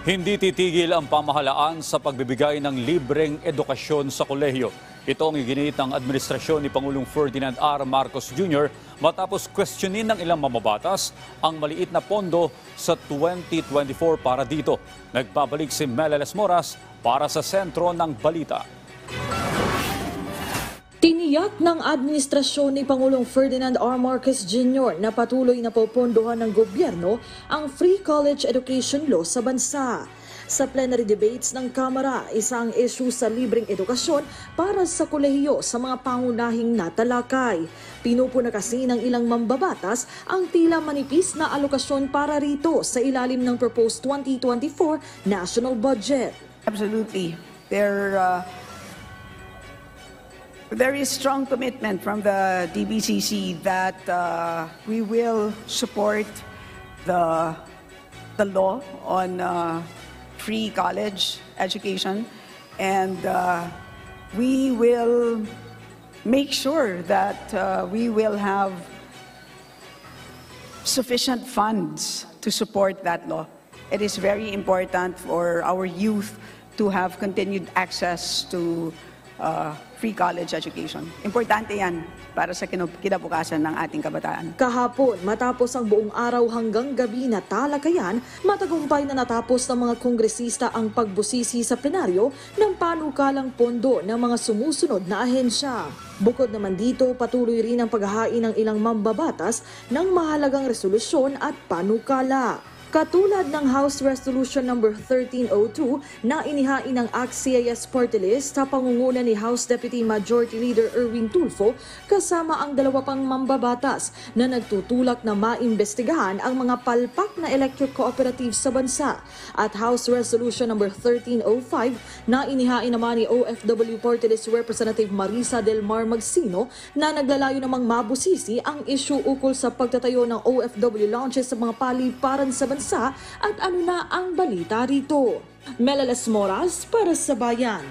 Hindi titigil ang pamahalaan sa pagbibigay ng libreng edukasyon sa kolehiyo. Ito ang iginit ng administrasyon ni Pangulong Ferdinand R. Marcos Jr. matapos questionin ng ilang mamabatas ang maliit na pondo sa 2024 para dito. Nagbabalik si Meleles Moras para sa sentro ng balita. Tiniyak ng administrasyon ni Pangulong Ferdinand R. Marcos Jr. na patuloy na popondohan ng gobyerno ang free college education law sa bansa. Sa plenary debates ng Kamara, isang issue sa libreng edukasyon para sa kolehiyo sa mga pangunahing natalakay. Pinupuna kasi ng ilang mambabatas ang tila manipis na alokasyon para rito sa ilalim ng proposed 2024 national budget. Absolutely. There is strong commitment from the DBCC that we will support the law on free college education, and we will make sure that we will have sufficient funds to support that law. It is very important for our youth to have continued access to free college education. Importante yan para sa kinabukasan ng ating kabataan. Kahapon, matapos ang buong araw hanggang gabi na talakayan, matagumpay na natapos ng mga kongresista ang pagbusisi sa plenaryo ng panukalang pondo ng mga sumusunod na ahensya. Bukod naman dito, patuloy rin ang paghahain ng ilang mambabatas ng mahalagang resolusyon at panukala. Katulad ng House Resolution No. 1302 na inihain ng ACT-CIS Party List sa pangunguna ni House Deputy Majority Leader Erwin Tulfo kasama ang dalawa pang mambabatas na nagtutulak na maimbestigahan ang mga palpak na electric cooperatives sa bansa, at House Resolution No. 1305 na inihain naman ni OFW Party List Representative Marisa Del Mar Magsino na naglalayo namang mabusisi ang issue ukol sa pagtatayo ng OFW launches sa mga paliparan sa bansa. At ano na ang balita rito? Meleles Moras para sa Bayan.